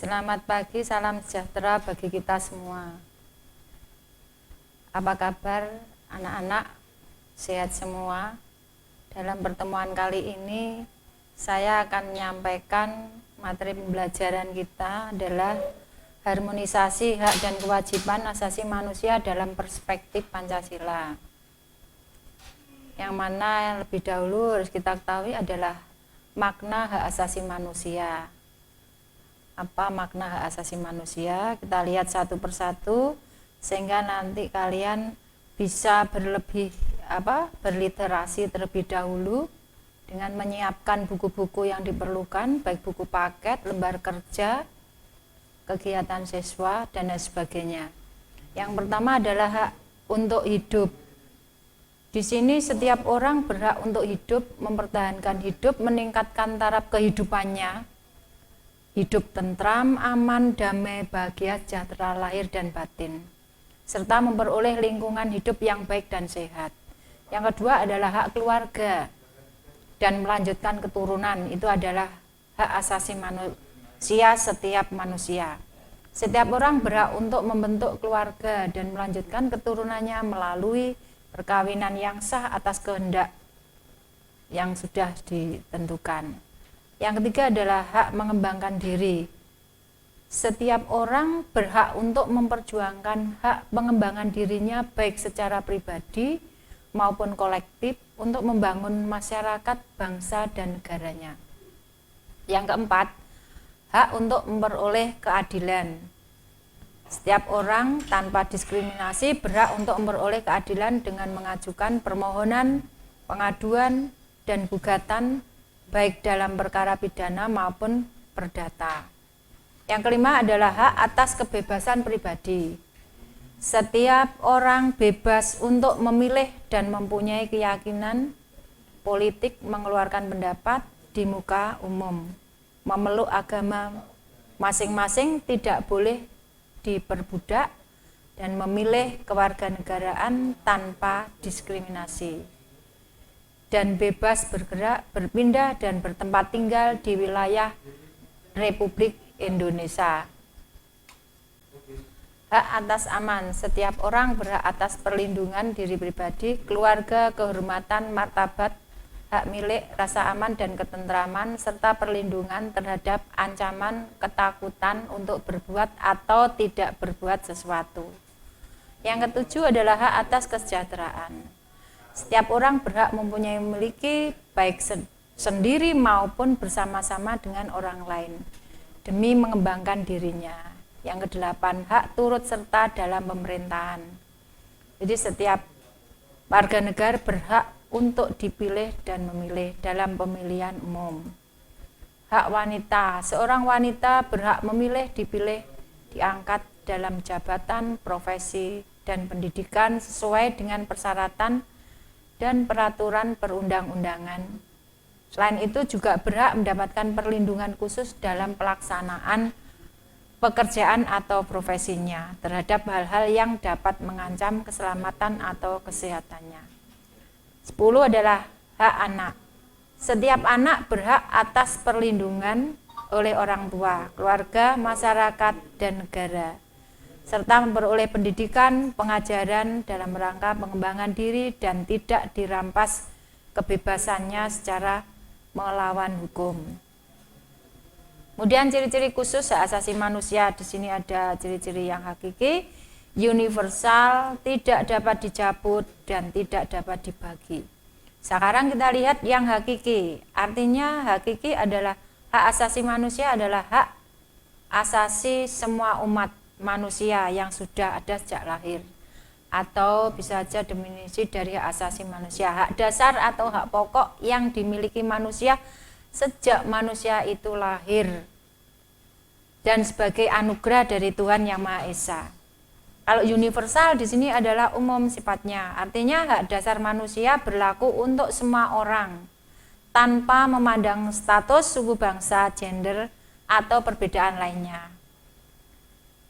Selamat pagi, salam sejahtera bagi kita semua. Apa kabar anak-anak? Sehat semua? Dalam pertemuan kali ini saya akan menyampaikan materi pembelajaran kita adalah harmonisasi hak dan kewajiban asasi manusia dalam perspektif Pancasila. Yang mana yang lebih dahulu harus kita ketahui adalah makna hak asasi manusia. Apa makna hak asasi manusia? Kita lihat satu persatu sehingga nanti kalian bisa berliterasi terlebih dahulu dengan menyiapkan buku-buku yang diperlukan, baik buku paket, lembar kerja, kegiatan siswa dan lain sebagainya. Yang pertama adalah hak untuk hidup. Di sini setiap orang berhak untuk hidup, mempertahankan hidup, meningkatkan taraf kehidupannya. Hidup tentram, aman, damai, bahagia, sejahtera lahir dan batin, serta memperoleh lingkungan hidup yang baik dan sehat. Yang kedua adalah hak keluarga dan melanjutkan keturunan. Itu adalah hak asasi manusia setiap manusia. Setiap orang berhak untuk membentuk keluarga dan melanjutkan keturunannya melalui perkawinan yang sah atas kehendak yang sudah ditentukan. Yang ketiga adalah hak mengembangkan diri. Setiap orang berhak untuk memperjuangkan hak pengembangan dirinya baik secara pribadi maupun kolektif untuk membangun masyarakat, bangsa, dan negaranya. Yang keempat, hak untuk memperoleh keadilan. Setiap orang tanpa diskriminasi berhak untuk memperoleh keadilan dengan mengajukan permohonan, pengaduan, dan gugatan baik dalam perkara pidana maupun perdata. Yang kelima adalah hak atas kebebasan pribadi. Setiap orang bebas untuk memilih dan mempunyai keyakinan politik, mengeluarkan pendapat di muka umum, memeluk agama masing-masing, tidak boleh diperbudak, dan memilih kewarganegaraan tanpa diskriminasi, dan bebas bergerak, berpindah, dan bertempat tinggal di wilayah Republik Indonesia. Hak atas aman. Setiap orang berhak atas perlindungan diri pribadi, keluarga, kehormatan, martabat, hak milik, rasa aman dan ketentraman, serta perlindungan terhadap ancaman, ketakutan untuk berbuat atau tidak berbuat sesuatu. Yang ketujuh adalah hak atas kesejahteraan. Setiap orang berhak memiliki baik sendiri maupun bersama-sama dengan orang lain demi mengembangkan dirinya. Yang kedelapan, hak turut serta dalam pemerintahan. Jadi setiap warga negara berhak untuk dipilih dan memilih dalam pemilihan umum. Hak wanita. Seorang wanita berhak memilih, dipilih, diangkat dalam jabatan, profesi, dan pendidikan sesuai dengan persyaratan dan peraturan perundang-undangan. Selain itu juga berhak mendapatkan perlindungan khusus dalam pelaksanaan pekerjaan atau profesinya terhadap hal-hal yang dapat mengancam keselamatan atau kesehatannya. 10 adalah hak anak. Setiap anak berhak atas perlindungan oleh orang tua, keluarga, masyarakat, dan negara, serta memperoleh pendidikan, pengajaran dalam rangka pengembangan diri dan tidak dirampas kebebasannya secara melawan hukum. Kemudian ciri-ciri khusus hak asasi manusia, di sini ada ciri-ciri yang hakiki, universal, tidak dapat dicabut, dan tidak dapat dibagi. Sekarang kita lihat yang hakiki. Artinya hakiki adalah hak asasi manusia adalah hak asasi semua umat manusia yang sudah ada sejak lahir, atau bisa saja definisi dari hak asasi manusia, hak dasar atau hak pokok yang dimiliki manusia sejak manusia itu lahir dan sebagai anugerah dari Tuhan Yang Maha Esa. Kalau universal di sini adalah umum sifatnya, artinya hak dasar manusia berlaku untuk semua orang tanpa memandang status, suku, bangsa, gender, atau perbedaan lainnya.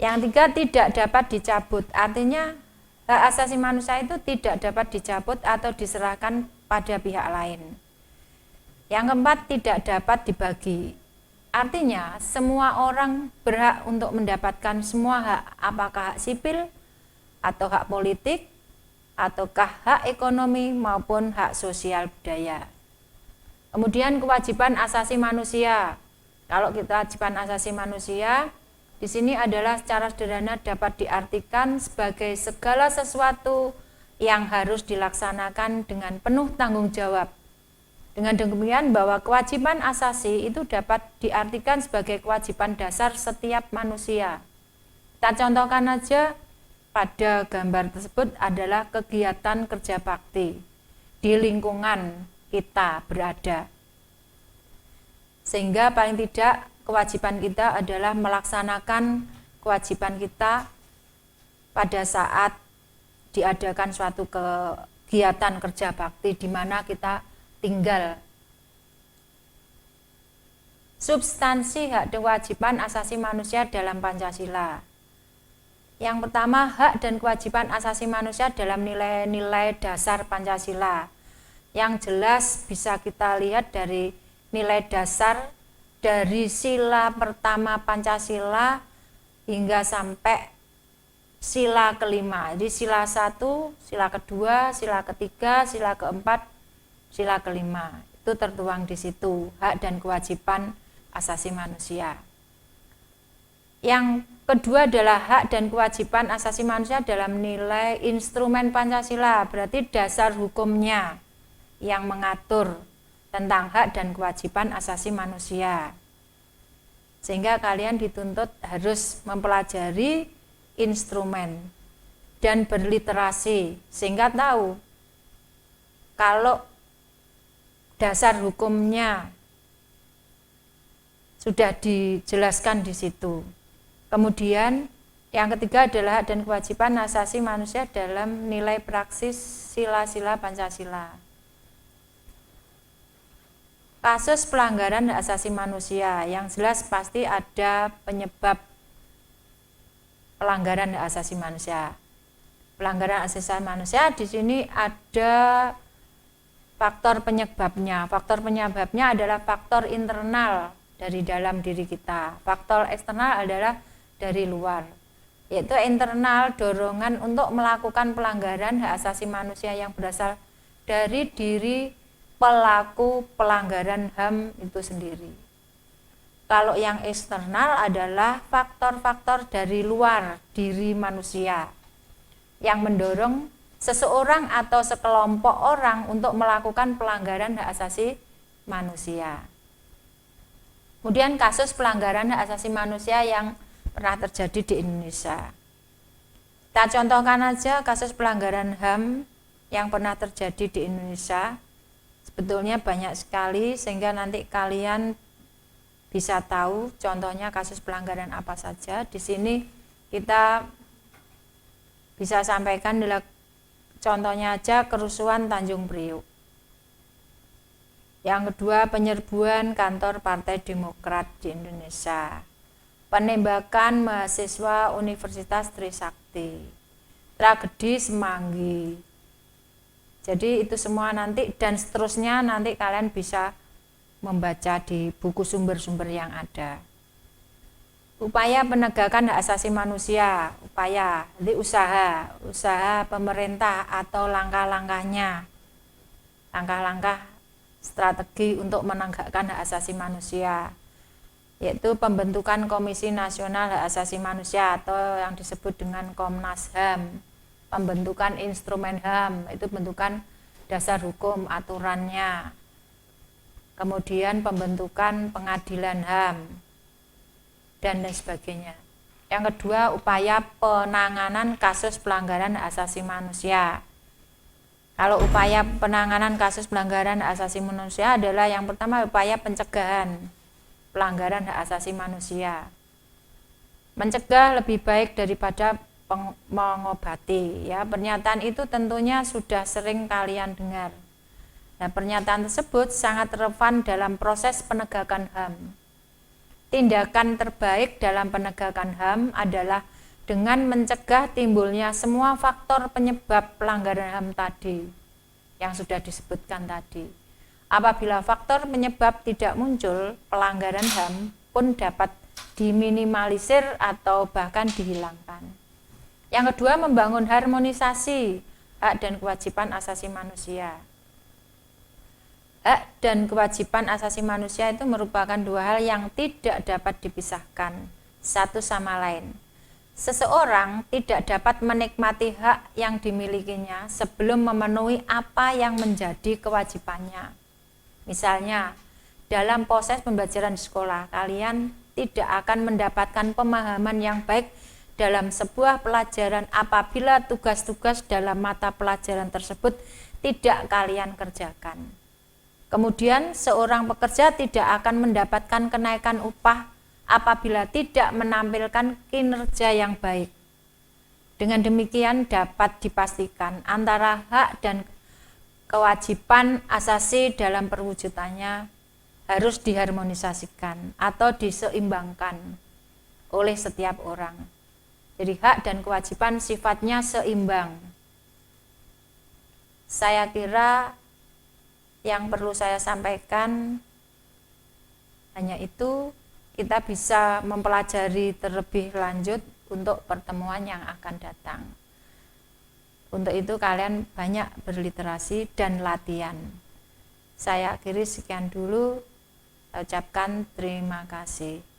Yang tiga, tidak dapat dicabut, artinya hak asasi manusia itu tidak dapat dicabut atau diserahkan pada pihak lain. Yang keempat, tidak dapat dibagi. Artinya semua orang berhak untuk mendapatkan semua hak, apakah hak sipil atau hak politik, ataukah hak ekonomi maupun hak sosial budaya. Kemudian kewajiban asasi manusia. Kalau kita kewajiban asasi manusia, di sini adalah secara sederhana dapat diartikan sebagai segala sesuatu yang harus dilaksanakan dengan penuh tanggung jawab. Dengan demikian bahwa kewajiban asasi itu dapat diartikan sebagai kewajiban dasar setiap manusia. Kita contohkan aja, pada gambar tersebut adalah kegiatan kerja bakti di lingkungan kita berada. Sehingga paling tidak kewajiban kita adalah melaksanakan kewajiban kita pada saat diadakan suatu kegiatan kerja bakti di mana kita tinggal. Substansi hak dan kewajiban asasi manusia dalam Pancasila. Yang pertama, hak dan kewajiban asasi manusia dalam nilai-nilai dasar Pancasila. Yang jelas bisa kita lihat dari nilai dasar dari sila pertama Pancasila hingga sampai sila kelima. Jadi sila 1, sila kedua, sila ketiga, sila keempat, sila kelima. Itu tertuang di situ, hak dan kewajiban asasi manusia. Yang kedua adalah hak dan kewajiban asasi manusia dalam nilai instrumen Pancasila, berarti dasar hukumnya yang mengatur tentang hak dan kewajiban asasi manusia. Sehingga kalian dituntut harus mempelajari instrumen dan berliterasi sehingga tahu kalau dasar hukumnya sudah dijelaskan di situ. Kemudian yang ketiga adalah hak dan kewajiban asasi manusia dalam nilai praksis sila-sila Pancasila. Kasus pelanggaran hak asasi manusia, yang jelas pasti ada penyebab pelanggaran hak asasi manusia. Pelanggaran hak asasi manusia di sini ada faktor penyebabnya. Faktor penyebabnya adalah faktor internal dari dalam diri kita. Faktor eksternal adalah dari luar, yaitu internal, dorongan untuk melakukan pelanggaran hak asasi manusia yang berasal dari diri pelaku pelanggaran HAM itu sendiri. Kalau yang eksternal adalah faktor-faktor dari luar diri manusia yang mendorong seseorang atau sekelompok orang untuk melakukan pelanggaran hak asasi manusia. Kemudian kasus pelanggaran hak asasi manusia yang pernah terjadi di Indonesia. Kita contohkan aja kasus pelanggaran HAM yang pernah terjadi di Indonesia. Sebetulnya banyak sekali sehingga nanti kalian bisa tahu contohnya kasus pelanggaran apa saja. Di sini kita bisa sampaikan adalah contohnya aja kerusuhan Tanjung Priok. Yang kedua, penyerbuan kantor Partai Demokrat di Indonesia. Penembakan mahasiswa Universitas Trisakti, tragedi Semanggi. Jadi itu semua nanti dan seterusnya nanti kalian bisa membaca di buku sumber-sumber yang ada. Upaya penegakan hak asasi manusia, upaya, jadi usaha pemerintah atau langkah-langkahnya, langkah-langkah strategi untuk menegakkan hak asasi manusia, yaitu pembentukan Komisi Nasional Hak Asasi Manusia atau yang disebut dengan Komnas HAM, pembentukan instrumen HAM, itu bentukan dasar hukum aturannya, kemudian pembentukan pengadilan HAM, dan lain sebagainya. Yang kedua, upaya penanganan kasus pelanggaran hak asasi manusia. Kalau upaya penanganan kasus pelanggaran hak asasi manusia adalah yang pertama upaya pencegahan pelanggaran hak asasi manusia. Mencegah lebih baik daripada mengobati, ya. Pernyataan itu tentunya sudah sering kalian dengar. Nah, pernyataan tersebut sangat relevan dalam proses penegakan HAM. Tindakan terbaik dalam penegakan HAM adalah dengan mencegah timbulnya semua faktor penyebab pelanggaran HAM tadi yang sudah disebutkan tadi. Apabila faktor penyebab tidak muncul, pelanggaran HAM pun dapat diminimalisir atau bahkan dihilangkan. Yang kedua, membangun harmonisasi hak dan kewajiban asasi manusia. Hak dan kewajiban asasi manusia itu merupakan dua hal yang tidak dapat dipisahkan satu sama lain. Seseorang tidak dapat menikmati hak yang dimilikinya sebelum memenuhi apa yang menjadi kewajibannya. Misalnya, dalam proses pembelajaran di sekolah, kalian tidak akan mendapatkan pemahaman yang baik dalam sebuah pelajaran apabila tugas-tugas dalam mata pelajaran tersebut tidak kalian kerjakan. Kemudian seorang pekerja tidak akan mendapatkan kenaikan upah apabila tidak menampilkan kinerja yang baik. Dengan demikian dapat dipastikan antara hak dan kewajiban asasi dalam perwujudannya harus diharmonisasikan atau diseimbangkan oleh setiap orang. Jadi hak dan kewajiban sifatnya seimbang. Saya kira yang perlu saya sampaikan hanya itu. Kita bisa mempelajari terlebih lanjut untuk pertemuan yang akan datang. Untuk itu kalian banyak berliterasi dan latihan. Saya akhiri sekian dulu. Saya ucapkan terima kasih.